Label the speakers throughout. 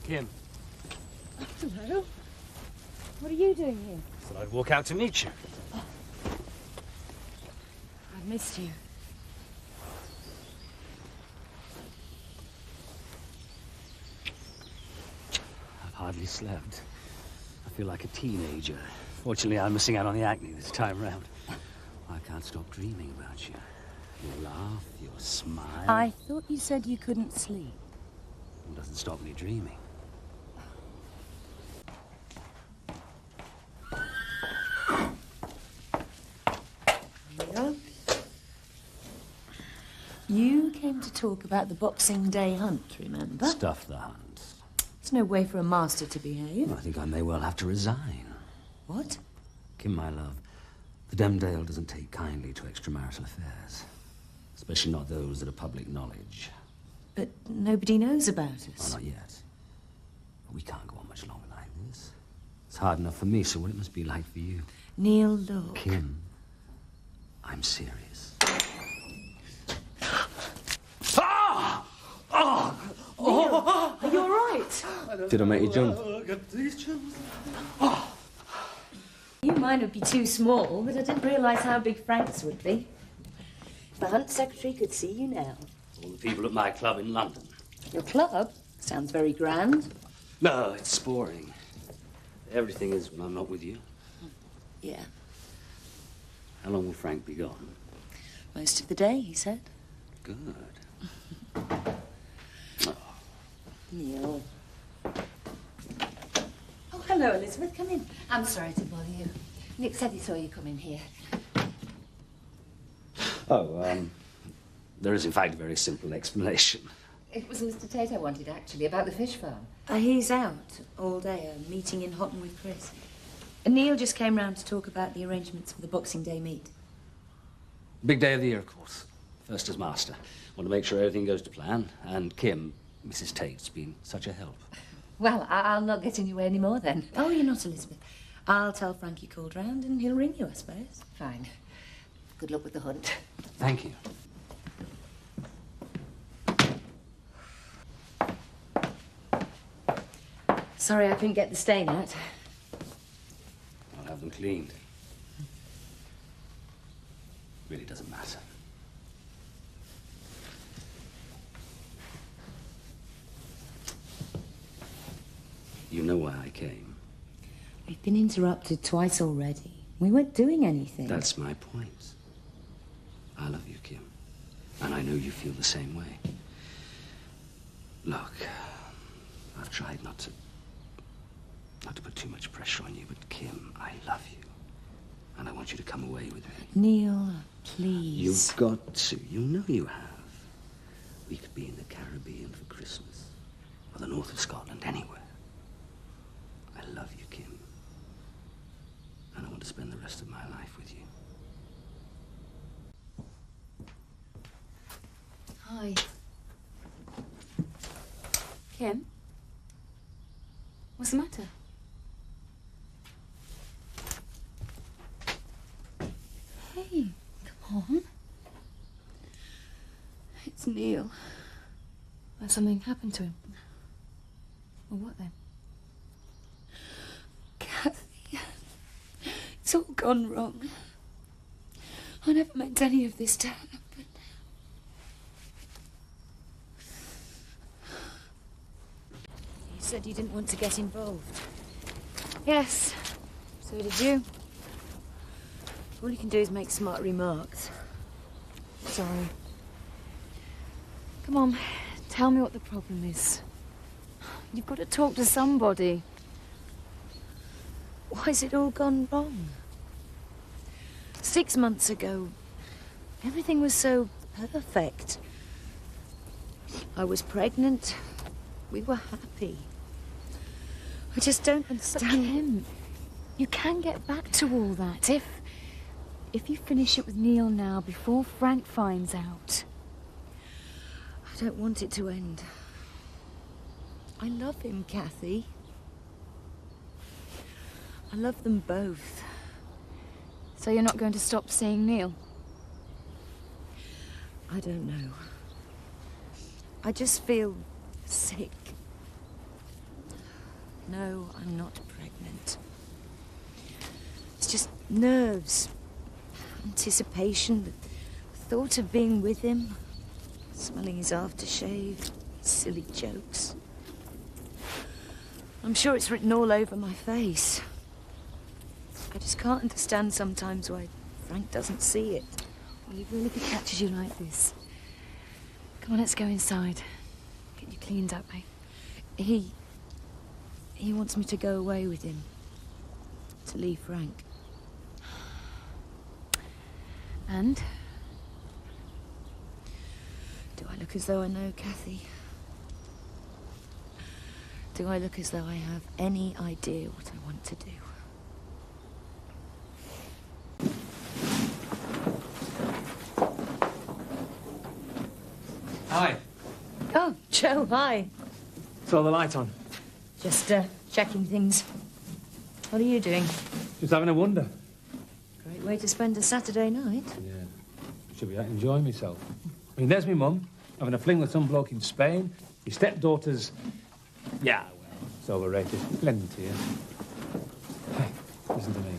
Speaker 1: Kim.
Speaker 2: Hello. What are you doing here?
Speaker 1: Thought I'd walk out to meet you.
Speaker 2: I've missed you.
Speaker 1: I've hardly slept. I feel like a teenager. Fortunately, I'm missing out on the acne this time round. I can't stop dreaming about you. Your laugh, your smile.
Speaker 2: I thought you said you couldn't sleep.
Speaker 1: It doesn't stop me dreaming.
Speaker 2: Yeah. You came to talk about the Boxing Day hunt, remember?
Speaker 1: Stuff the hunt.
Speaker 2: It's no way for a master to behave.
Speaker 1: Well, I think I may well have to resign.
Speaker 2: What?
Speaker 1: Kim, my love, the Emmerdale doesn't take kindly to extramarital affairs. Especially not those that are public knowledge.
Speaker 2: But nobody knows about us.
Speaker 1: Well, not yet. But we can't go on much longer like this. It's hard enough for me, so what it must be like for you.
Speaker 2: Neil, look.
Speaker 1: Kim, I'm serious.
Speaker 2: Neil, are you all right?
Speaker 1: Did I make you jump?
Speaker 2: You mine would be too small, but I didn't realise how big Frank's would be. The hunt secretary could see you now.
Speaker 1: All the people at my club in London.
Speaker 2: Your club? Sounds very grand.
Speaker 1: No, it's boring. Everything is when I'm not with you.
Speaker 2: Yeah.
Speaker 1: How long will Frank be gone?
Speaker 2: Most of the day, he said.
Speaker 1: Good.
Speaker 2: Neil. Oh, hello, Elizabeth. Come in. I'm sorry to bother you. Nick said he saw you come in here.
Speaker 1: Oh, there is in fact a very simple explanation.
Speaker 2: It was Mr. Tate I wanted, actually, about the fish farm. He's out all day, a meeting in Houghton with Chris. And Neil just came round to talk about the arrangements for the Boxing Day meet.
Speaker 1: Big day of the year, of course. First as master. Want to make sure everything goes to plan. And Kim, Mrs. Tate's been such a help.
Speaker 2: Well, I'll not get in your way any more, then. Oh, you're not, Elizabeth. I'll tell Frank you called round and he'll ring you, I suppose. Fine. Good luck with the hunt.
Speaker 1: Thank you.
Speaker 2: Sorry I couldn't get the stain out.
Speaker 1: I'll have them cleaned. Really doesn't matter. You know why I came.
Speaker 2: We've been interrupted twice already. We weren't doing anything.
Speaker 1: That's my point. I love you, Kim. And I know you feel the same way. Look, I've tried not to put too much pressure on you, but Kim, I love you. And I want you to come away with me.
Speaker 2: Neil, please.
Speaker 1: You've got to. You know you have. We could be in the Caribbean for Christmas. Or the north of Scotland, anywhere. I love you, Kim. And I want to spend the rest of my life with you.
Speaker 2: Hi. Kim? What's the matter? Hey, come on. It's Neil. Has something happened to him? Or what then? Kathy, it's all gone wrong. I never meant any of this to happen. You said you didn't want to get involved. Yes, so did you. All you can do is make smart remarks. Sorry. Come on, tell me what the problem is. You've got to talk to somebody. Why's it all gone wrong? 6 months ago, everything was so perfect. I was pregnant. We were happy. I just don't understand.
Speaker 3: But Kim, you can get back to all that if you finish it with Neil now before Frank finds out.
Speaker 2: I don't want it to end. I love him, Kathy. I love them both.
Speaker 3: So you're not going to stop seeing Neil?
Speaker 2: I don't know. I just feel sick. No, I'm not pregnant. It's just nerves, anticipation, the thought of being with him, smelling his aftershave, his silly jokes. I'm sure it's written all over my face. I just can't understand sometimes why Frank doesn't see it.
Speaker 3: Well, he really catches you like this. Come on, let's go inside. Get you cleaned up, eh?
Speaker 2: He wants me to go away with him. To leave Frank.
Speaker 3: And?
Speaker 2: Do I look as though I know Kathy? Do I look as though I have any idea what I want to do?
Speaker 4: Hi.
Speaker 2: Oh, Joe, hi.
Speaker 4: Saw the light on.
Speaker 2: Just checking things. What are you doing?
Speaker 4: Just having a wonder.
Speaker 2: Great way to spend a Saturday night.
Speaker 4: Yeah. Should be out enjoying myself. I mean, there's me mum, having a fling with some bloke in Spain. Your stepdaughter's... Yeah, well, it's overrated. Lend to you. Hey, listen to me.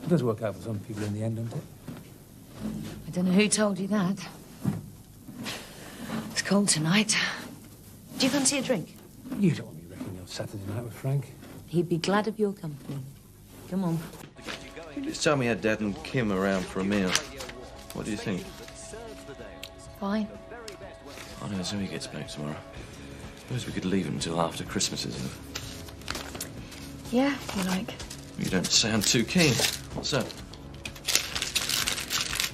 Speaker 4: It does work out for some people in the end, doesn't it?
Speaker 2: I don't know who told you that. It's cold tonight. Do you fancy a drink?
Speaker 4: You don't want me wrecking your Saturday night with Frank.
Speaker 2: He'd be glad of your company. Come on.
Speaker 5: Just tell me had Dad and Kim around for a meal. What do you think?
Speaker 2: Fine.
Speaker 5: I know Zoe gets back tomorrow. Suppose we could leave him until after Christmas, isn't it?
Speaker 3: Yeah, if you like.
Speaker 5: You don't sound too keen. What's up?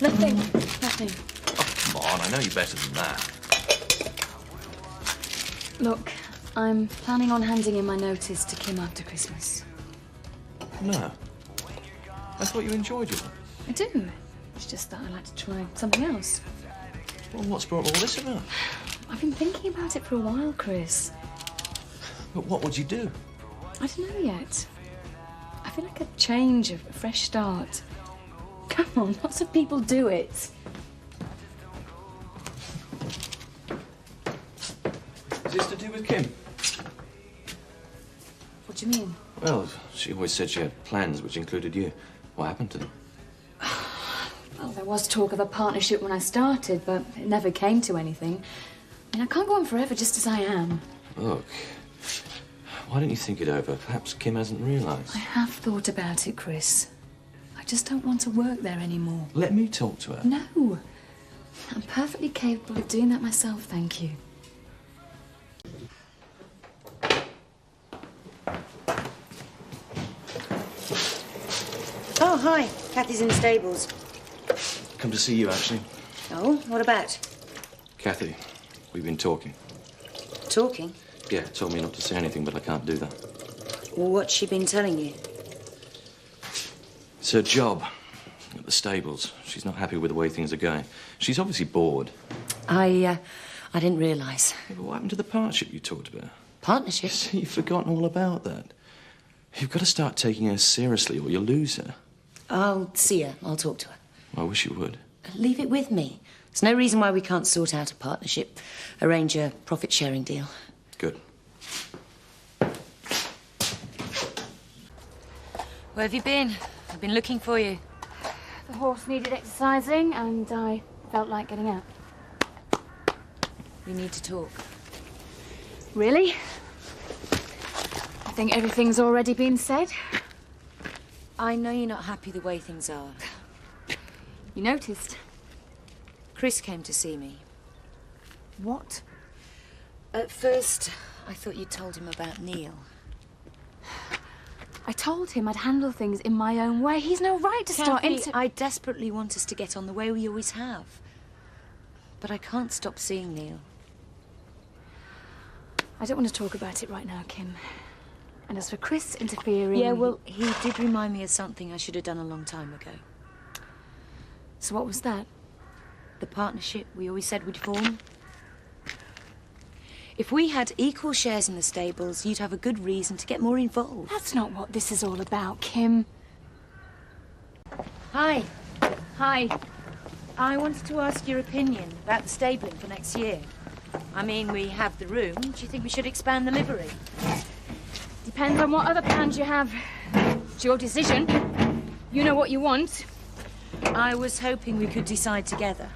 Speaker 3: Nothing. Nothing.
Speaker 5: Oh, come on, I know you better than that.
Speaker 3: Look, I'm planning on handing in my notice to Kim after Christmas.
Speaker 5: No. I thought you enjoyed your one.
Speaker 3: I do. It's just that I'd like to try something else.
Speaker 5: Well, what's brought all this about?
Speaker 3: I've been thinking about it for a while, Chris.
Speaker 5: But what would you do?
Speaker 3: I don't know yet. I feel like a change, a fresh start. Come on, lots of people do it.
Speaker 5: Is this to do with Kim?
Speaker 3: What do you mean?
Speaker 5: Well, she always said she had plans which included you. What happened to them?
Speaker 3: Well, there was talk of a partnership when I started, but it never came to anything. I mean, I can't go on forever just as I am.
Speaker 5: Look, why don't you think it over? Perhaps Kim hasn't realised.
Speaker 3: I have thought about it, Chris. I just don't want to work there anymore.
Speaker 5: Let me talk to her.
Speaker 3: No. I'm perfectly capable of doing that myself, thank you.
Speaker 2: Oh, hi. Kathy's in the stables.
Speaker 5: Come to see you, actually.
Speaker 2: Oh, what about?
Speaker 5: Kathy, we've been talking.
Speaker 2: Talking?
Speaker 5: Yeah, told me not to say anything, but I can't do that.
Speaker 2: Well, what's she been telling you?
Speaker 5: It's her job at the stables. She's not happy with the way things are going. She's obviously bored.
Speaker 2: I didn't realise.
Speaker 5: Yeah, but what happened to the partnership you talked about?
Speaker 2: Partnership?
Speaker 5: See, you've forgotten all about that. You've got to start taking her seriously or you'll lose her.
Speaker 2: I'll see her. I'll talk to her.
Speaker 5: I wish you would.
Speaker 2: Leave it with me. There's no reason why we can't sort out a partnership, arrange a profit-sharing deal.
Speaker 5: Good.
Speaker 2: Where have you been? I've been looking for you.
Speaker 3: The horse needed exercising, and I felt like getting out.
Speaker 2: We need to talk.
Speaker 3: Really? I think everything's already been said.
Speaker 2: I know you're not happy the way things are.
Speaker 3: You noticed?
Speaker 2: Chris came to see me.
Speaker 3: What?
Speaker 2: At first, I thought you told him about Neil.
Speaker 3: I told him I'd handle things in my own way. He's no right to start
Speaker 2: Kathy, I desperately want us to get on the way we always have. But I can't stop seeing Neil.
Speaker 3: I don't want to talk about it right now, Kim. And as for Chris interfering...
Speaker 2: Yeah, well, he did remind me of something I should have done a long time ago.
Speaker 3: So what was that?
Speaker 2: The partnership we always said we'd form. If we had equal shares in the stables, you'd have a good reason to get more involved.
Speaker 3: That's not what this is all about, Kim.
Speaker 2: Hi.
Speaker 3: Hi.
Speaker 2: I wanted to ask your opinion about the stabling for next year. I mean, we have the room. Do you think we should expand the livery?
Speaker 3: Depends on what other plans you have. It's your decision. You know what you want.
Speaker 2: I was hoping we could decide together.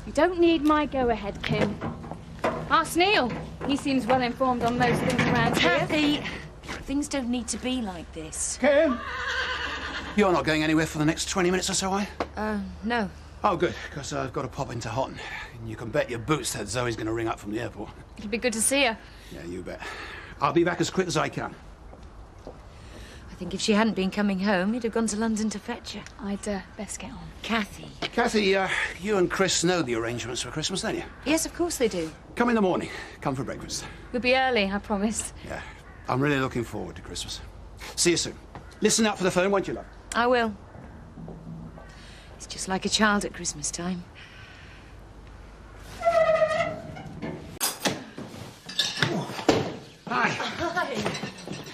Speaker 3: You don't need my go-ahead, Kim. Ask Neil. He seems well informed on most things around here.
Speaker 2: Kathy, things don't need to be like this.
Speaker 6: Kim? You're not going anywhere for the next 20 minutes or so, are you?
Speaker 2: No.
Speaker 6: Oh, good, because I've got to pop into Houghton. And you can bet your boots that Zoe's going to ring up from the airport.
Speaker 3: It'll be good to see her.
Speaker 6: Yeah, you bet. I'll be back as quick as I can.
Speaker 2: I think if she hadn't been coming home, you'd have gone to London to fetch her.
Speaker 3: I'd best get on.
Speaker 2: Kathy.
Speaker 6: Kathy, you and Chris know the arrangements for Christmas, don't you?
Speaker 2: Yes, of course they do.
Speaker 6: Come in the morning. Come for breakfast.
Speaker 3: We'll be early, I promise.
Speaker 6: Yeah, I'm really looking forward to Christmas. See you soon. Listen out for the phone, won't you, love?
Speaker 2: I will. It's just like a child at Christmas time.
Speaker 6: Hi.
Speaker 2: Hi.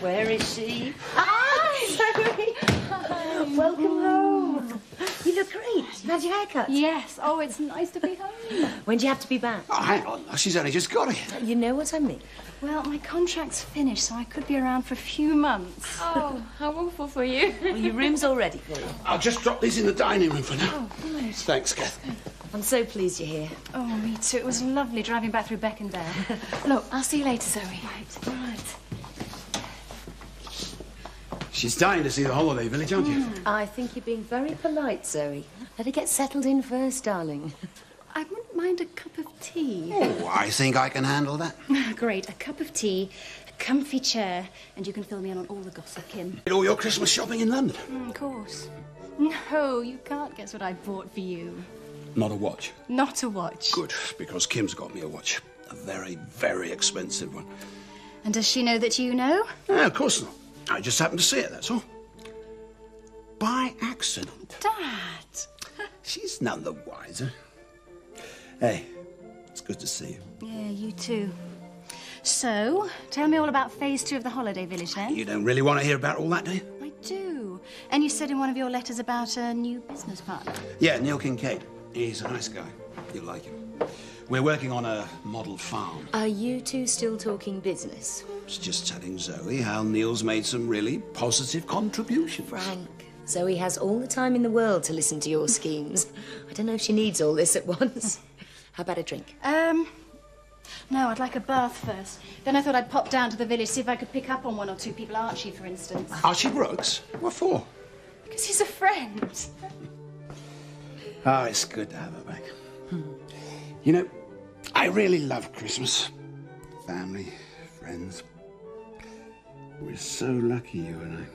Speaker 2: Where is she?
Speaker 3: Hi, Zoe.
Speaker 2: Welcome home. You look great. You've had your haircut.
Speaker 3: Yes. Oh, it's nice to be home.
Speaker 2: When do you have to be back?
Speaker 6: Oh, hang on. She's only just got here.
Speaker 2: You know what I mean.
Speaker 3: Well, my contract's finished, so I could be around for a few months. Oh, how awful for you.
Speaker 2: Well, your room's all ready for you.
Speaker 6: I'll just drop these in the dining room for now.
Speaker 3: Oh, good.
Speaker 6: Thanks, Kath.
Speaker 2: I'm so pleased you're here.
Speaker 3: Oh, me too. It was lovely driving back through Beckendale. Look, I'll see you later, Zoe. Right.
Speaker 6: She's dying to see the holiday village, aren't you?
Speaker 2: I think you're being very polite, Zoe. Let her get settled in first, darling.
Speaker 7: I wouldn't mind a cup of tea.
Speaker 6: Oh, I think I can handle that.
Speaker 7: Great, a cup of tea, a comfy chair, and you can fill me in on all the gossip, Kim.
Speaker 6: Did all your Christmas shopping in London?
Speaker 7: Of course. No, you can't guess what I bought for you.
Speaker 6: Not a watch.
Speaker 7: Not a watch.
Speaker 6: Good, because Kim's got me a watch. A very, very expensive one.
Speaker 7: And does she know that you know?
Speaker 6: No, of course not. I just happened to see it, that's all. By accident.
Speaker 7: Dad!
Speaker 6: She's none the wiser. Hey, it's good to see you.
Speaker 7: Yeah, you too. So, tell me all about phase 2 of the holiday village, then.
Speaker 6: You don't really want to hear about all that, do you?
Speaker 7: I do. And you said in one of your letters about a new business partner.
Speaker 6: Yeah, Neil Kincaid. He's a nice guy. You'll like him. We're working on a model farm.
Speaker 2: Are you two still talking business?
Speaker 6: I was just telling Zoe how Neil's made some really positive contributions.
Speaker 2: Frank, Zoe has all the time in the world to listen to your schemes. I don't know if she needs all this at once. How about a drink?
Speaker 7: No, I'd like a bath first. Then I thought I'd pop down to the village, see if I could pick up on one or two people. Archie, for instance.
Speaker 6: Archie Brooks? What for?
Speaker 7: Because he's a friend.
Speaker 6: Ah, it's good to have her back. You know, I really love Christmas. Family, friends. We're so lucky, you and I.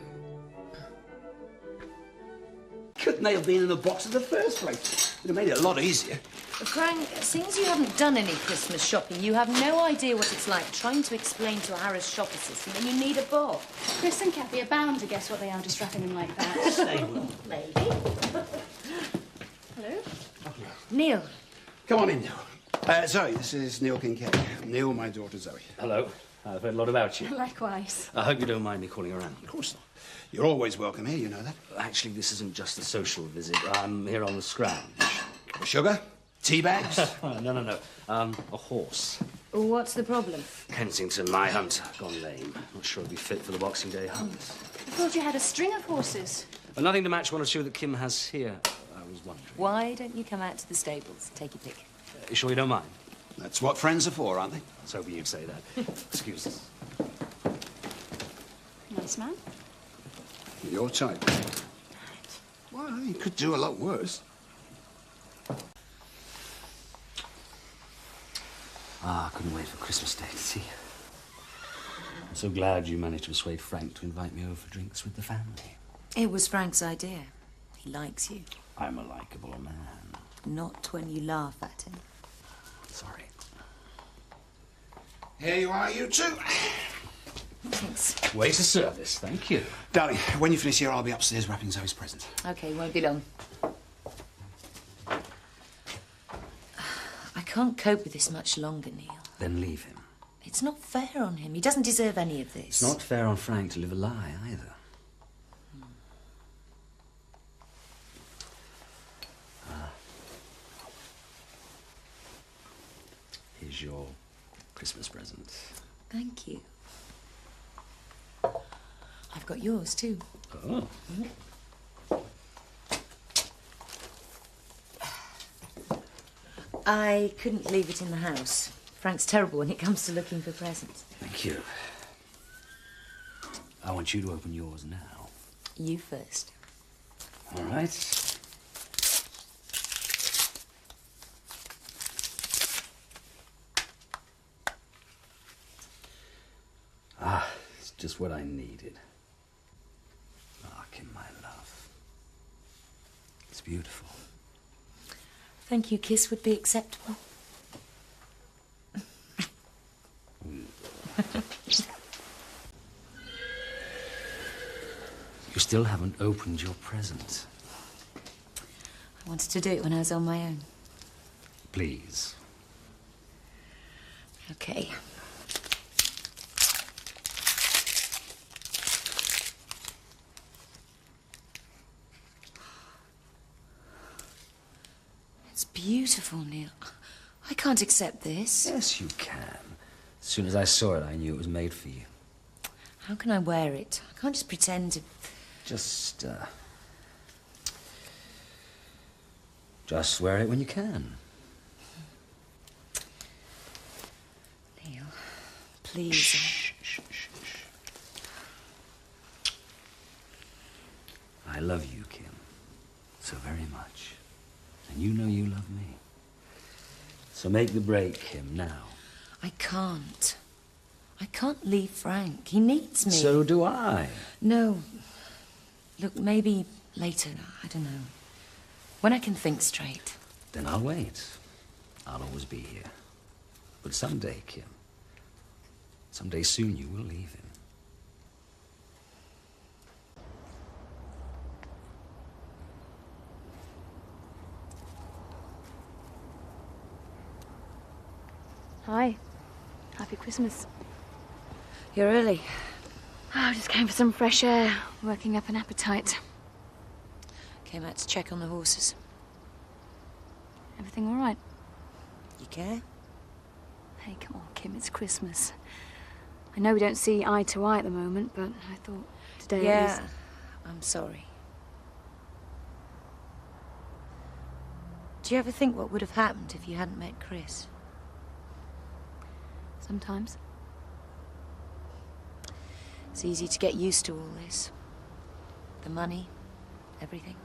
Speaker 6: Couldn't they have been in the box in the first place? It'd have made it a lot easier.
Speaker 2: Frank, seeing as you haven't done any Christmas shopping, you have no idea what it's like trying to explain to a Harris shop assistant that you need a box.
Speaker 7: Chris and Kathy are bound to guess what they are just wrapping them like that.
Speaker 6: They will.
Speaker 2: Maybe.
Speaker 7: Hello?
Speaker 2: Neil.
Speaker 6: Come on in, Neil. Zoe, this is Neil Kincaid. Neil, my daughter Zoe.
Speaker 1: Hello. I've heard a lot about you.
Speaker 7: Likewise.
Speaker 1: I hope you don't mind me calling around.
Speaker 6: Of course not. You're always welcome here, you know that.
Speaker 1: Actually, this isn't just a social visit. I'm here on the scrounge.
Speaker 6: Sugar? Tea bags?
Speaker 1: No. A horse.
Speaker 2: What's the problem?
Speaker 1: Kensington, my hunter, gone lame. Not sure he'll be fit for the Boxing Day hunt.
Speaker 7: I thought you had a string of horses.
Speaker 1: Well, nothing to match one or two that Kim has here. I was wondering.
Speaker 2: Why don't you come out to the stables? Take your pick.
Speaker 1: You sure you don't mind?
Speaker 6: That's what friends are for, aren't they?
Speaker 1: I was hoping you'd say that. Excuse us.
Speaker 7: Nice man.
Speaker 6: Your type. Well, you could do a lot worse.
Speaker 1: I couldn't wait for Christmas Day to see you. I'm so glad you managed to persuade Frank to invite me over for drinks with the family.
Speaker 2: It was Frank's idea. He likes you.
Speaker 1: I'm a likeable man.
Speaker 2: Not when you laugh at him.
Speaker 1: Sorry.
Speaker 6: Here you are, you two.
Speaker 2: Thanks.
Speaker 1: Waste of service, thank you.
Speaker 6: Darling, when you finish here, I'll be upstairs wrapping Zoe's presents.
Speaker 2: Okay, won't be long. I can't cope with this much longer, Neil.
Speaker 1: Then leave him.
Speaker 2: It's not fair on him. He doesn't deserve any of this.
Speaker 1: It's not fair on Frank to live a lie, either. Here's your Christmas present.
Speaker 2: Thank you. I've got yours too.
Speaker 1: Oh.
Speaker 2: I couldn't leave it in the house. Frank's terrible when it comes to looking for presents.
Speaker 1: Thank you. I want you to open yours now.
Speaker 2: You first.
Speaker 1: All right. Ah, it's just what I needed. Ah, Kim, my love. It's beautiful.
Speaker 2: Think you kiss would be acceptable?
Speaker 1: You still haven't opened your present.
Speaker 2: I wanted to do it when I was on my own.
Speaker 1: Please.
Speaker 2: Okay. It's beautiful, Neil. I can't accept this.
Speaker 1: Yes, you can. As soon as I saw it, I knew it was made for you.
Speaker 2: How can I wear it? I can't just pretend to...
Speaker 1: Just wear it when you can.
Speaker 2: Neil, please.
Speaker 1: Shh, shh, shh, shh. I love you, Kim, so very much. And you know you love me. So make the break, Kim, now.
Speaker 2: I can't. I can't leave Frank. He needs me.
Speaker 1: So do I.
Speaker 2: No. Look, maybe later. I don't know. When I can think straight.
Speaker 1: Then I'll wait. I'll always be here. But someday, Kim, someday soon you will leave him.
Speaker 3: Hi. Happy Christmas.
Speaker 2: You're early.
Speaker 3: Oh, I just came for some fresh air, working up an appetite.
Speaker 2: Came out to check on the horses.
Speaker 3: Everything all right?
Speaker 2: You care?
Speaker 3: Hey, come on, Kim, it's Christmas. I know we don't see eye to eye at the moment, but I thought today
Speaker 2: Yeah,
Speaker 3: at least...
Speaker 2: I'm sorry. Do you ever think what would have happened if you hadn't met Chris?
Speaker 3: Sometimes.
Speaker 2: It's easy to get used to all this. The money, everything.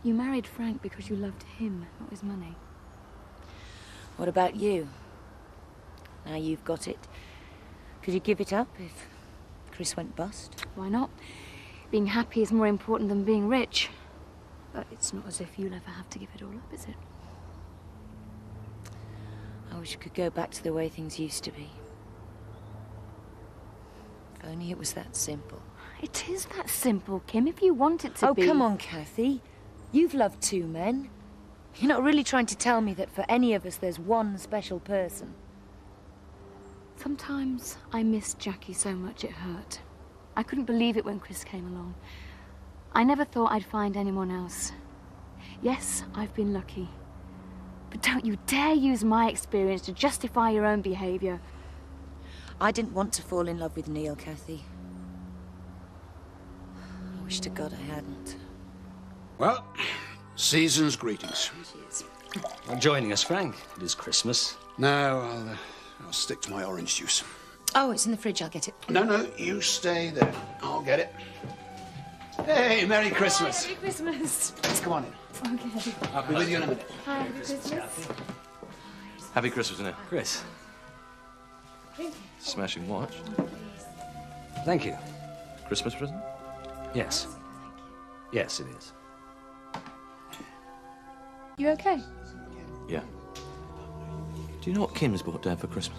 Speaker 3: You married Frank because you loved him, not his money.
Speaker 2: What about you? Now you've got it. Could you give it up if Chris went bust?
Speaker 3: Why not? Being happy is more important than being rich. But it's not as if you'll ever have to give it all up, is it?
Speaker 2: I wish I could go back to the way things used to be. If only it was that simple.
Speaker 3: It is that simple, Kim, if you want it to be.
Speaker 2: Oh, come on, Kathy. You've loved two men. You're not really trying to tell me that for any of us there's one special person.
Speaker 3: Sometimes I missed Jackie so much it hurt. I couldn't believe it when Chris came along. I never thought I'd find anyone else. Yes, I've been lucky. But don't you dare use my experience to justify your own behaviour.
Speaker 2: I didn't want to fall in love with Neil, Kathy. I wish to God I hadn't.
Speaker 6: Well, season's greetings.
Speaker 1: Well, joining us, Frank. It is Christmas.
Speaker 6: No, I'll stick to my orange juice.
Speaker 2: Oh, it's in the fridge. I'll get it.
Speaker 6: No, you stay there. I'll get it. Hey, Merry Christmas.
Speaker 3: Merry Christmas.
Speaker 6: Let's come on in.
Speaker 3: Okay.
Speaker 6: I'll be with you in a minute.
Speaker 3: Hi, Merry Christmas.
Speaker 5: Happy Christmas, innit?
Speaker 1: Chris.
Speaker 5: Smashing watch.
Speaker 1: Thank you.
Speaker 5: Christmas present?
Speaker 1: Yes. Yes, it is.
Speaker 3: You okay?
Speaker 5: Yeah. Do you know what Kim's bought Dad for Christmas?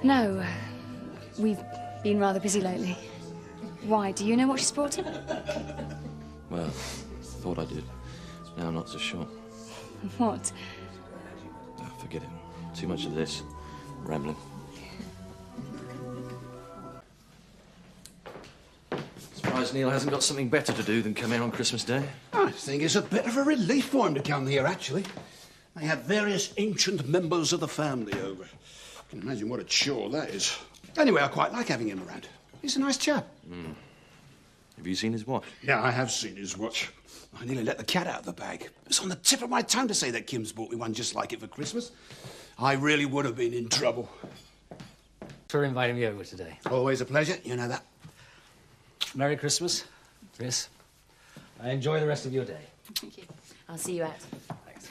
Speaker 3: No, we've been rather busy lately. Why, do you know what she's brought him?
Speaker 5: Well, thought I did. Now I'm not so sure.
Speaker 3: What?
Speaker 5: Oh, forget it. Too much of this. Rambling. Surprised Neil hasn't got something better to do than come here on Christmas Day.
Speaker 6: I think it's a bit of a relief for him to come here, actually. They have various ancient members of the family over. I can imagine what a chore that is. Anyway, I quite like having him around. He's a nice chap.
Speaker 5: Have you seen his watch?
Speaker 6: Yeah, I have seen his watch. I nearly let the cat out of the bag. It's on the tip of my tongue to say that Kim's bought me one just like it for Christmas. I really would have been in trouble.
Speaker 8: For inviting me over today.
Speaker 6: Always a pleasure, you know that.
Speaker 8: Merry Christmas, Chris. Enjoy the rest of your day.
Speaker 2: Thank you. I'll see you out.
Speaker 8: Thanks.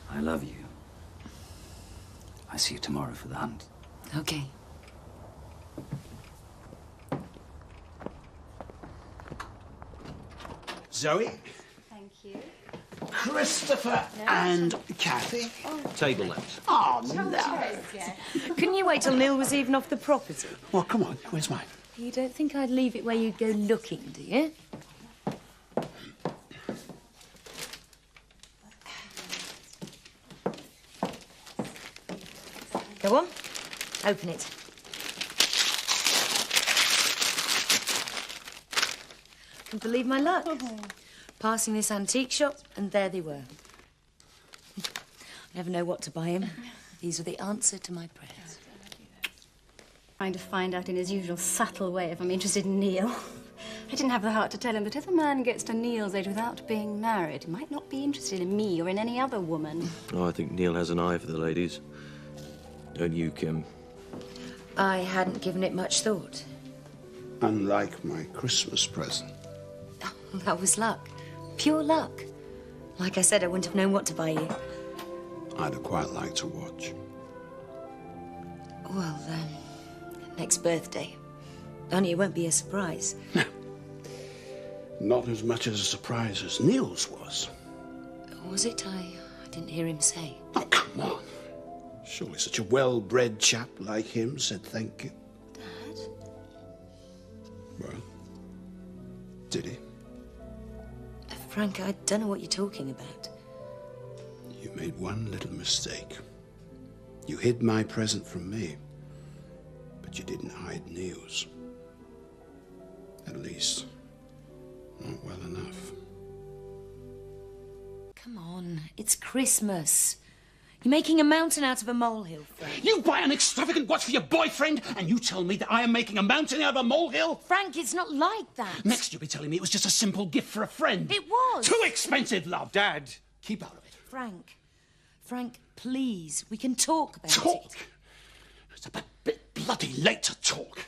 Speaker 1: I love you. I see you tomorrow for the hunt.
Speaker 2: Okay.
Speaker 6: Zoe,
Speaker 7: Thank you.
Speaker 6: Christopher, and Kathy.
Speaker 5: Table lamps.
Speaker 6: Oh, no.
Speaker 2: Couldn't you wait till Neil was even off the property?
Speaker 6: Well, come on. Where's mine?
Speaker 2: You don't think I'd leave it where you'd go looking, do you? Go on. Open it. Couldn't believe my luck. Passing this antique shop, and there they were. I never know what to buy him. These were the answer to my prayers.
Speaker 7: Trying to find out in his usual subtle way if I'm interested in Neil. I didn't have the heart to tell him that if a man gets to Neil's age without being married, he might not be interested in me or in any other woman.
Speaker 5: Oh, I think Neil has an eye for the ladies. Don't you, Kim?
Speaker 2: I hadn't given it much thought.
Speaker 6: Unlike my Christmas present.
Speaker 2: That was luck. Pure luck. Like I said, I wouldn't have known what to buy you.
Speaker 6: I'd have quite liked to watch.
Speaker 2: Well, next birthday. Only it won't be a surprise.
Speaker 6: Not as much as a surprise as Neil's was.
Speaker 2: Was it? I didn't hear him say.
Speaker 6: Oh, come on. Surely such a well-bred chap like him said thank you.
Speaker 2: Dad?
Speaker 6: Well, did he?
Speaker 2: Frank, I don't know what you're talking about.
Speaker 6: You made one little mistake. You hid my present from me, but you didn't hide Neil's. At least, not well enough.
Speaker 2: Come on, it's Christmas. You're making a mountain out of a molehill, Frank.
Speaker 6: You buy an extravagant watch for your boyfriend, and you tell me that I am making a mountain out of a molehill?
Speaker 2: Frank, it's not like that.
Speaker 6: Next, you'll be telling me it was just a simple gift for a friend.
Speaker 2: It was.
Speaker 6: Too expensive, love. Dad, keep out of it.
Speaker 2: Frank, please, we can talk about
Speaker 6: Talk?
Speaker 2: it.
Speaker 6: It's a bit bloody late to talk.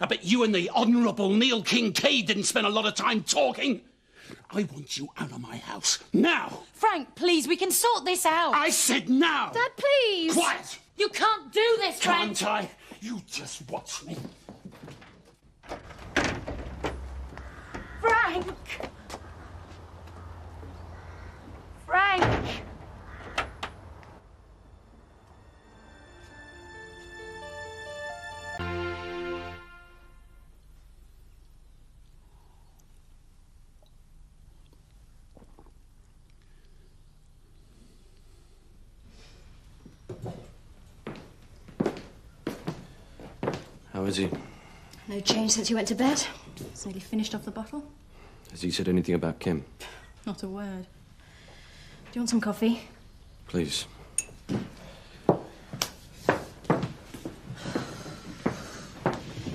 Speaker 6: I bet you and the Honourable Neil Kincaid didn't spend a lot of time talking. I want you out of my house. Now!
Speaker 2: Frank, please, we can sort this out.
Speaker 6: I said now!
Speaker 2: Dad, please!
Speaker 6: Quiet!
Speaker 2: You can't do this, Frank!
Speaker 6: Can't I? You just watch me.
Speaker 2: Frank! Frank!
Speaker 5: How is he?
Speaker 7: No change since you went to bed. He's nearly finished off the bottle.
Speaker 5: Has he said anything about Kim?
Speaker 7: Not a word. Do you want some coffee?
Speaker 5: Please.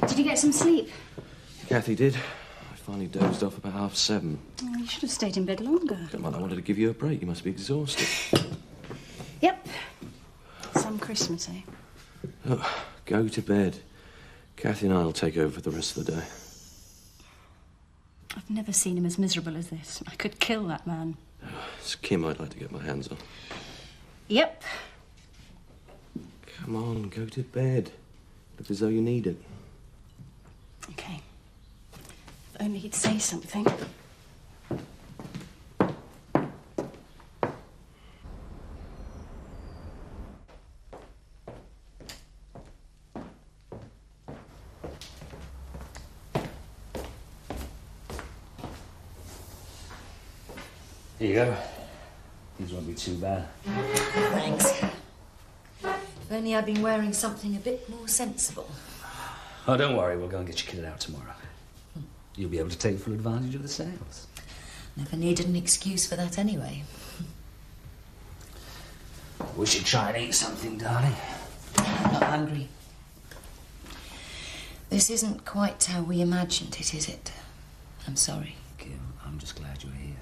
Speaker 7: Did you get some sleep?
Speaker 5: Kathy did. I finally dozed off about 7:30.
Speaker 7: Oh, you should have stayed in bed longer.
Speaker 5: Come on, I wanted to give you a break. You must be exhausted.
Speaker 7: Yep. Some Christmas, eh?
Speaker 5: Look, go to bed. Kathy and I will take over for the rest of the day.
Speaker 7: I've never seen him as miserable as this. I could kill that man.
Speaker 5: It's Kim I'd like to get my hands on.
Speaker 7: Yep.
Speaker 5: Come on, go to bed. Look as though you need it.
Speaker 7: Okay. If only he'd say something.
Speaker 4: Here you go. These won't be too bad.
Speaker 2: Thanks. If only I'd been wearing something a bit more sensible.
Speaker 4: Oh, don't worry. We'll go and get you kitted out tomorrow. You'll be able to take full advantage of the sales.
Speaker 2: Never needed an excuse for that anyway.
Speaker 1: We should try and eat something, darling.
Speaker 9: I'm not hungry. This isn't quite how we imagined it, is it? I'm sorry.
Speaker 1: Kim, I'm just glad you're here.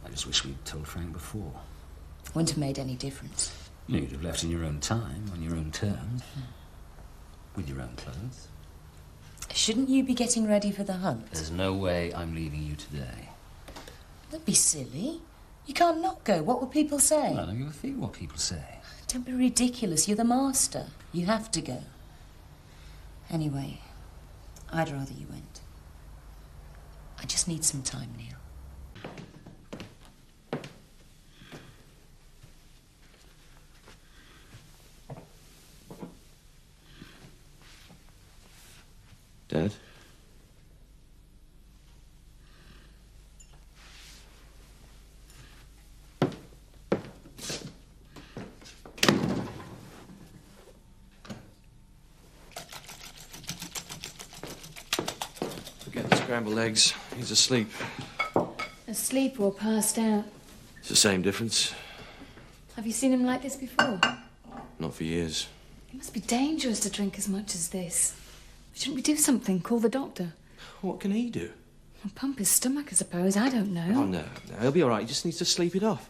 Speaker 1: I just wish we'd told Frank before.
Speaker 9: Wouldn't have made any difference.
Speaker 1: You'd have left in your own time, on your own terms. With your own clothes.
Speaker 9: Shouldn't you be getting ready for the hunt?
Speaker 1: There's no way I'm leaving you today.
Speaker 9: Don't be silly. You can't not go. What will people say?
Speaker 1: Well, I don't give a fig what people say.
Speaker 9: Don't be ridiculous. You're the master. You have to go. Anyway, I'd rather you went. I just need some time, Neil.
Speaker 5: Dad? Forget the scrambled eggs. He's asleep.
Speaker 3: Asleep or passed out?
Speaker 5: It's the same difference.
Speaker 3: Have you seen him like this before?
Speaker 5: Not for years.
Speaker 3: It must be dangerous to drink as much as this. Shouldn't we do something? Call the doctor?
Speaker 5: What can he do?
Speaker 3: Well, pump his stomach, I suppose. I don't know.
Speaker 5: Oh, no. He'll be all right. He just needs to sleep it off.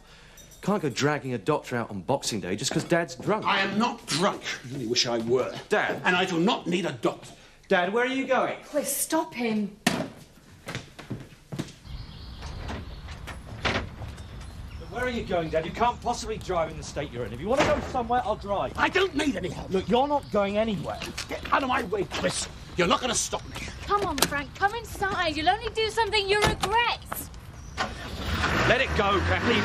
Speaker 5: Can't go dragging a doctor out on Boxing Day just because Dad's drunk.
Speaker 6: I am not drunk. I really wish I were.
Speaker 5: Dad?
Speaker 6: And I do not need a doctor.
Speaker 5: Dad, where are you going?
Speaker 3: Chris, stop him.
Speaker 10: Where are you going, Dad? You can't possibly drive in the state you're in. If you want to go somewhere, I'll drive.
Speaker 6: I don't need any help.
Speaker 10: Look, you're not going anywhere.
Speaker 6: Get out of my way, Chris. You're not going to stop me.
Speaker 3: Come on, Frank. Come inside. You'll only do something you regret.
Speaker 10: Let it go, Kathy.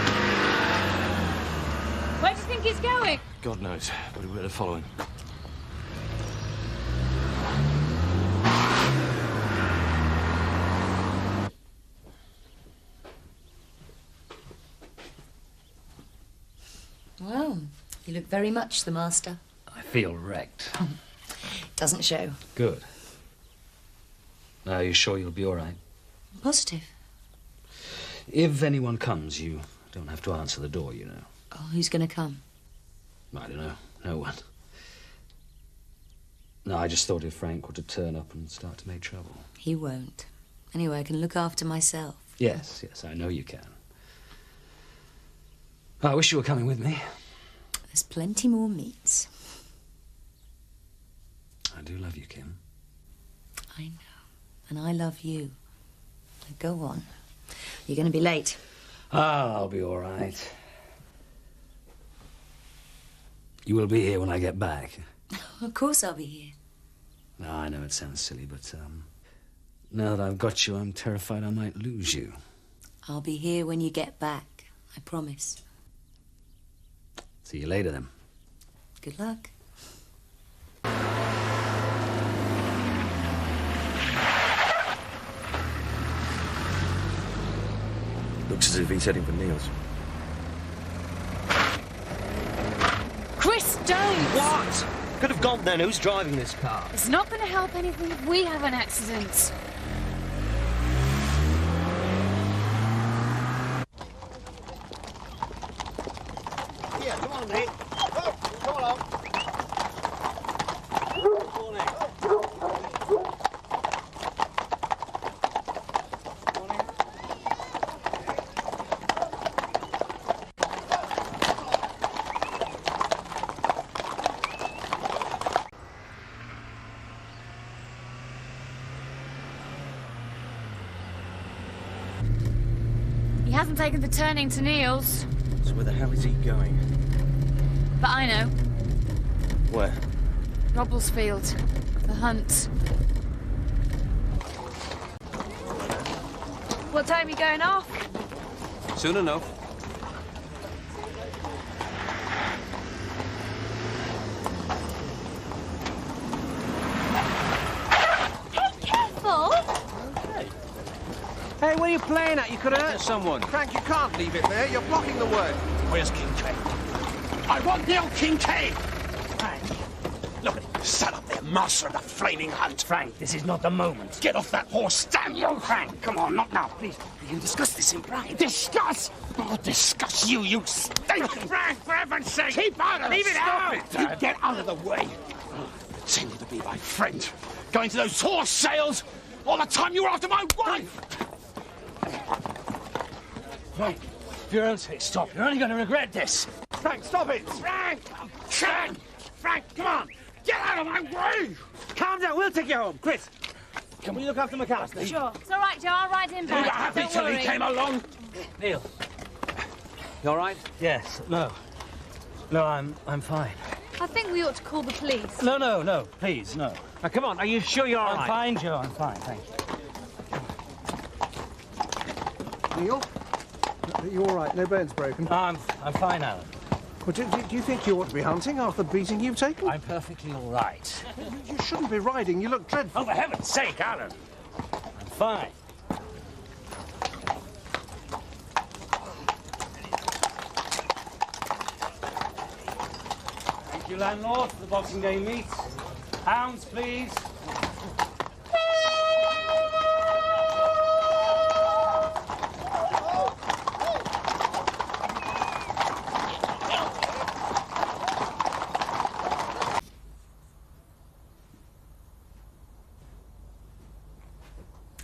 Speaker 3: Where do you think he's going?
Speaker 5: God knows, but we better follow him.
Speaker 9: Well, you look very much the master.
Speaker 1: I feel wrecked.
Speaker 9: Doesn't show.
Speaker 1: Good. Now, are you sure you'll be all right?
Speaker 9: Positive.
Speaker 1: If anyone comes, you don't have to answer the door, you know.
Speaker 9: Oh, who's going to come?
Speaker 1: I don't know. No one. No, I just thought if Frank were to turn up and start to make trouble.
Speaker 9: He won't. Anyway, I can look after myself.
Speaker 1: Yes, I know you can. I wish you were coming with me.
Speaker 9: There's plenty more meats.
Speaker 1: I do love you, Kim.
Speaker 9: I know. And I love you. Now go on. You're going to be late.
Speaker 1: I'll be all right. You will be here when I get back.
Speaker 9: Of course I'll be here.
Speaker 1: No, I know it sounds silly, but now that I've got you, I'm terrified I might lose you.
Speaker 9: I'll be here when you get back. I promise.
Speaker 1: See you later, then.
Speaker 9: Good luck.
Speaker 5: Looks as if he's heading for Neil's.
Speaker 3: Chris, don't!
Speaker 10: What? Could have gone then. Who's driving this car?
Speaker 3: It's not going to help anything if we have an accident.
Speaker 10: Here, come on, mate. Oh, come along.
Speaker 3: He hasn't taken the turning to Neil's.
Speaker 10: So where the hell is he going?
Speaker 3: But I know.
Speaker 10: Where?
Speaker 3: Robblesfield. The hunt. What time are you going off?
Speaker 10: Soon enough.
Speaker 3: Careful!
Speaker 11: Hey, what are you playing at? You could have hurt someone. Frank, you can't leave it there. You're blocking the word.
Speaker 6: Where's Kincaid? I want Neil Kincaid! Frank, look at him. Sat up there master of the flaming hunt.
Speaker 1: Frank, this is not the moment.
Speaker 6: Get off that horse, damn you!
Speaker 1: Frank, come on, not now, please. We can discuss this in private.
Speaker 6: Discuss? Oh, discuss you stink!
Speaker 1: Frank, for heaven's sake!
Speaker 6: Keep out of it!
Speaker 1: Leave it out!
Speaker 6: You get out of the way! Pretending to be my friend. Going to those horse sales all the time you were after my wife!
Speaker 1: Frank, for your own sake, stop. You're only going to regret this.
Speaker 6: Frank, stop it! Frank! Frank! Frank, come on! Get out of my way!
Speaker 10: Calm down, we'll take you home. Chris, can we look after McAllister?
Speaker 2: Sure. It's all right, Joe. I'll ride him
Speaker 6: You were
Speaker 2: back.
Speaker 6: happy
Speaker 2: Don't
Speaker 6: till
Speaker 2: worry.
Speaker 6: he came along?
Speaker 10: Neil, you all right?
Speaker 1: Yes, no. No, I'm fine.
Speaker 2: I think we ought to call the police.
Speaker 10: No, please, no. Now, come on, are you sure you're all right?
Speaker 1: I'm fine, Joe, I'm fine, thank you.
Speaker 11: Neil? Are you all right? No bones broken?
Speaker 1: I'm fine, Alan.
Speaker 11: Well, do you think you ought to be hunting after the beating you've taken?
Speaker 1: I'm perfectly all right.
Speaker 11: You shouldn't be riding. You look dreadful.
Speaker 1: Oh, for heaven's sake, Alan! I'm fine. Thank you, landlord, for the Boxing Day meet. Hounds, please.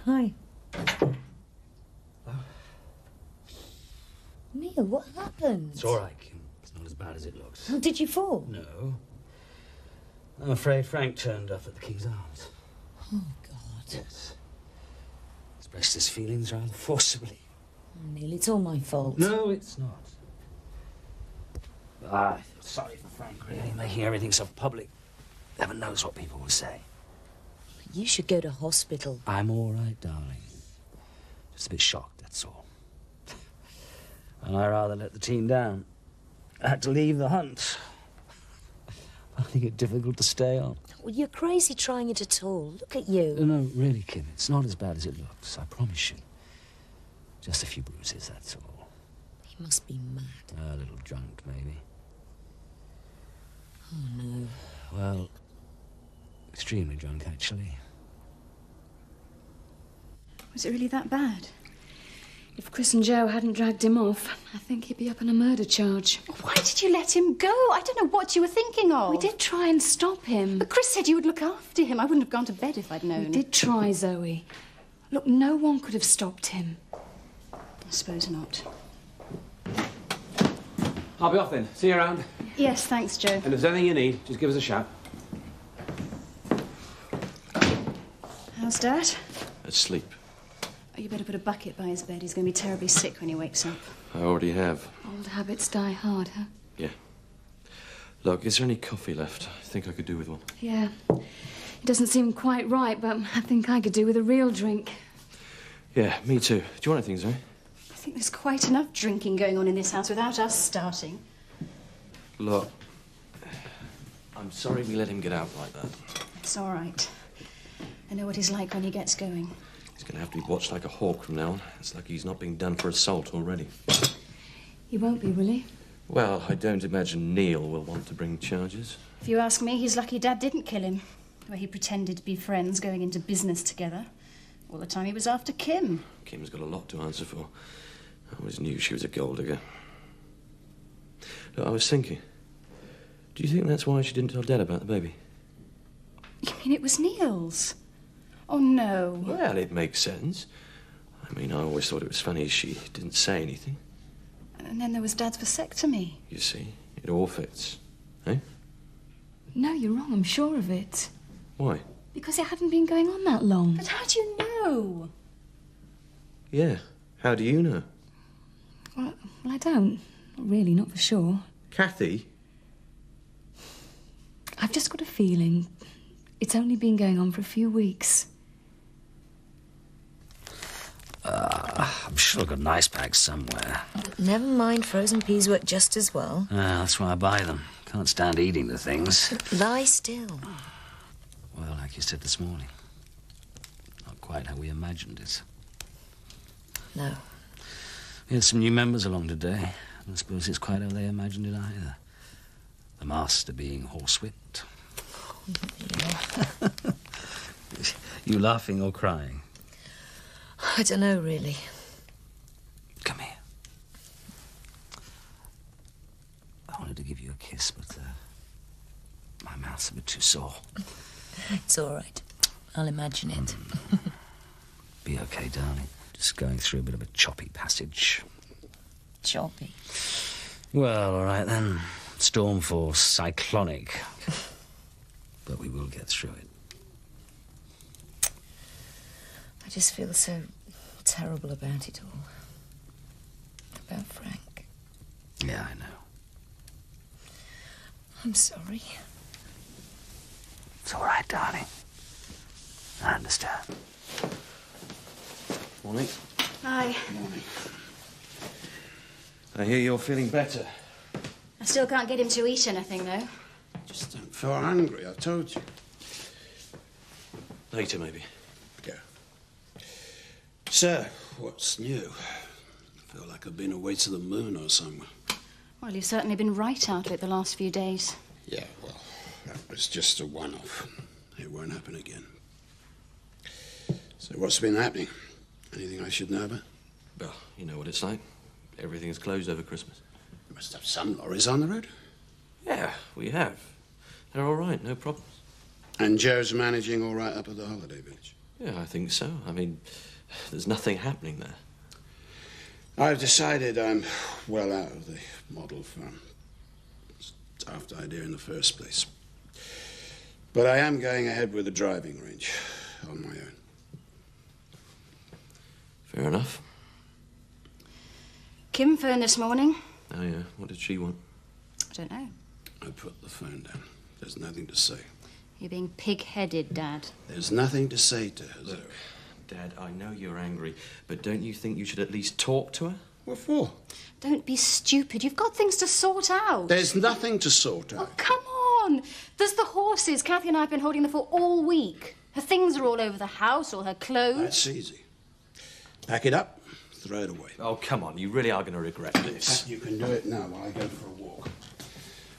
Speaker 9: Hi. Neil, what happened?
Speaker 1: It's all right, Kim. It's not as bad as it looks.
Speaker 9: Oh, did you fall?
Speaker 1: No. I'm afraid Frank turned up at the King's Arms.
Speaker 9: Oh, God.
Speaker 1: Yes. Expressed his feelings rather forcibly.
Speaker 9: Oh, Neil, it's all my fault.
Speaker 1: No, it's not. I feel sorry for Frank, really, making everything so public. Heaven knows what people will say.
Speaker 9: You should go to hospital.
Speaker 1: I'm all right, darling. Just a bit shocked, that's all. And I rather let the team down. I had to leave the hunt. I think it difficult to stay on.
Speaker 9: Well, you're crazy trying it at all. Look at you.
Speaker 1: No, really, Kim, it's not as bad as it looks, I promise you. Just a few bruises, that's all.
Speaker 9: He must be mad.
Speaker 1: A little drunk, maybe.
Speaker 9: Oh, no.
Speaker 1: Well, extremely drunk, actually.
Speaker 7: Was it really that bad?
Speaker 3: If Chris and Joe hadn't dragged him off, I think he'd be up on a murder charge.
Speaker 7: Why did you let him go? I don't know what you were thinking of.
Speaker 3: We did try and stop him.
Speaker 7: But Chris said you would look after him. I wouldn't have gone to bed if I'd known.
Speaker 3: We did try, Zoe. Look, no one could have stopped him.
Speaker 7: I suppose not.
Speaker 4: I'll be off then. See you around.
Speaker 7: Yes, thanks, Joe.
Speaker 4: And if there's anything you need, just give us a shout.
Speaker 7: How's Dad?
Speaker 5: Asleep.
Speaker 7: Oh, you better put a bucket by his bed. He's going to be terribly sick when he wakes up.
Speaker 5: I already have.
Speaker 3: Old habits die hard, huh?
Speaker 5: Yeah. Look, is there any coffee left? I think I could do with one.
Speaker 3: Yeah. It doesn't seem quite right, but I think I could do with a real drink.
Speaker 5: Yeah, me too. Do you want anything, Zoe?
Speaker 7: I think there's quite enough drinking going on in this house without us starting.
Speaker 5: Look, I'm sorry we let him get out like that.
Speaker 7: It's all right. I know what he's like when he gets going.
Speaker 5: He's going to have to be watched like a hawk from now on. It's lucky he's not being done for assault already.
Speaker 3: He won't be, will he?
Speaker 5: Well, I don't imagine Neil will want to bring charges.
Speaker 7: If you ask me, he's lucky Dad didn't kill him. Where he pretended to be friends going into business together. All the time he was after Kim.
Speaker 5: Kim's got a lot to answer for. I always knew she was a gold digger. Look, I was thinking, do you think that's why she didn't tell Dad about the baby?
Speaker 7: You mean it was Neil's? Oh, no.
Speaker 5: Well, it makes sense. I mean, I always thought it was funny she didn't say anything.
Speaker 7: And then there was Dad's vasectomy.
Speaker 5: You see, it all fits. Eh?
Speaker 3: No, you're wrong. I'm sure of it.
Speaker 5: Why?
Speaker 3: Because it hadn't been going on that long.
Speaker 7: But how do you know?
Speaker 5: Yeah. How do you know?
Speaker 3: Well, I don't. Not really, not for sure.
Speaker 5: Kathy?
Speaker 3: I've just got a feeling it's only been going on for a few weeks.
Speaker 1: I'm sure I've got an ice pack somewhere.
Speaker 9: Never mind, frozen peas work just as well.
Speaker 1: That's why I buy them. Can't stand eating the things.
Speaker 9: Lie still.
Speaker 1: Well, like you said this morning. Not quite how we imagined it.
Speaker 9: No.
Speaker 1: We had some new members along today. I suppose it's quite how they imagined it either. The master being horsewhipped. You laughing or crying?
Speaker 9: I don't know, really.
Speaker 1: Come here. I wanted to give you a kiss, but my mouth's a bit too sore.
Speaker 9: It's all right. I'll imagine it.
Speaker 1: Be okay, darling. Just going through a bit of a choppy passage.
Speaker 9: Choppy.
Speaker 1: Well, all right then. Storm force, cyclonic. But we will get through it.
Speaker 9: I just feel so terrible about it all. About Frank.
Speaker 1: Yeah, I know.
Speaker 9: I'm sorry.
Speaker 1: It's all right, darling. I understand.
Speaker 5: Morning.
Speaker 7: Hi.
Speaker 5: Morning. I hear you're feeling better.
Speaker 7: I still can't get him to eat anything, though.
Speaker 6: Just don't feel hungry, I told you.
Speaker 5: Later, maybe.
Speaker 6: Yeah. So, what's new? I feel like I've been away to the moon or somewhere.
Speaker 7: Well, you've certainly been right out of it the last few days.
Speaker 6: Yeah, well, that was just a one-off. It won't happen again. So what's been happening? Anything I should know about?
Speaker 5: Well, you know what it's like. Everything's closed over Christmas.
Speaker 6: You must have some lorries on the road.
Speaker 5: Yeah, we have. They're all right, no problems.
Speaker 6: And Joe's managing all right up at the holiday village?
Speaker 5: Yeah, I think so. I mean, there's nothing happening there.
Speaker 6: I've decided I'm well out of the model farm. It's a daft idea in the first place. But I am going ahead with the driving range on my own.
Speaker 5: Fair enough.
Speaker 7: Kim phoned this morning.
Speaker 5: Oh, yeah. What did she want?
Speaker 7: I don't know.
Speaker 6: I put the phone down. There's nothing to say.
Speaker 7: You're being pig-headed, Dad.
Speaker 6: There's nothing to say to her.
Speaker 5: Look, Dad, I know you're angry, but don't you think you should at least talk to her?
Speaker 6: What for?
Speaker 7: Don't be stupid. You've got things to sort out.
Speaker 6: There's nothing to sort out.
Speaker 7: Oh, come on. There's the horses. Kathy and I have been holding them for all week. Her things are all over the house, all her clothes.
Speaker 6: That's easy. Pack it up, throw it away.
Speaker 5: Oh, come on. You really are going to regret
Speaker 6: In
Speaker 5: this.
Speaker 6: fact, you can do it now while I go for a walk.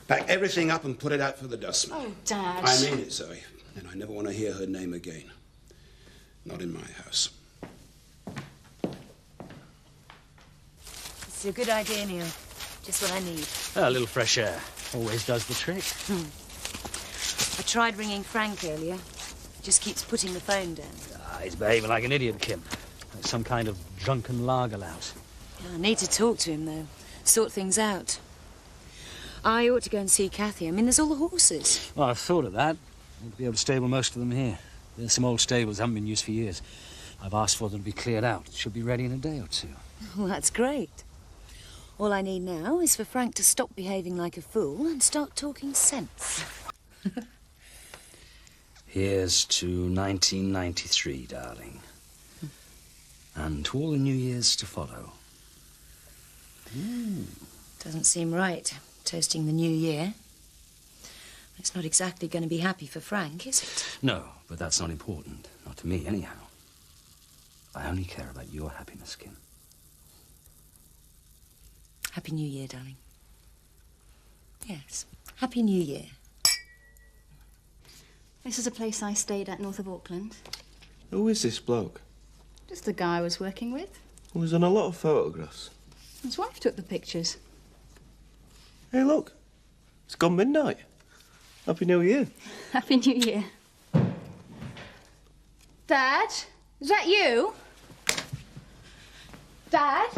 Speaker 6: Pack everything up and put it out for the dustman.
Speaker 7: Oh, Dad.
Speaker 6: I mean it, Zoe. And I never want to hear her name again. Not in my house.
Speaker 2: It's a good idea, Neil. Just what I need.
Speaker 10: A little fresh air always does the trick.
Speaker 2: I tried ringing Frank earlier. He just keeps putting the phone down.
Speaker 10: He's behaving like an idiot, Kim. Like some kind of drunken lager lout.
Speaker 2: I need to talk to him, though. Sort things out. I ought to go and see Kathy. I mean, there's all the horses.
Speaker 10: Well, I've thought of that. We'll be able to stable most of them here. There's some old stables that haven't been used for years. I've asked for them to be cleared out. Should be ready in a day or two.
Speaker 2: Well, that's great. All I need now is for Frank to stop behaving like a fool and start talking sense.
Speaker 1: Here's to 1993, darling. And to all the New Years to follow.
Speaker 2: Doesn't seem right, toasting the new year. It's not exactly going to be happy for Frank, is it?
Speaker 1: No, but that's not important. Not to me, anyhow. I only care about your happiness, Kim.
Speaker 2: Happy New Year, darling. Yes, Happy New Year.
Speaker 7: This is a place I stayed at north of Auckland.
Speaker 5: Who is this bloke?
Speaker 7: Just the guy I was working with.
Speaker 5: He was on a lot of photographs.
Speaker 7: His wife took the pictures.
Speaker 5: Hey, look. It's gone midnight. Happy New Year.
Speaker 7: Happy New Year. Dad? Is that you? Dad?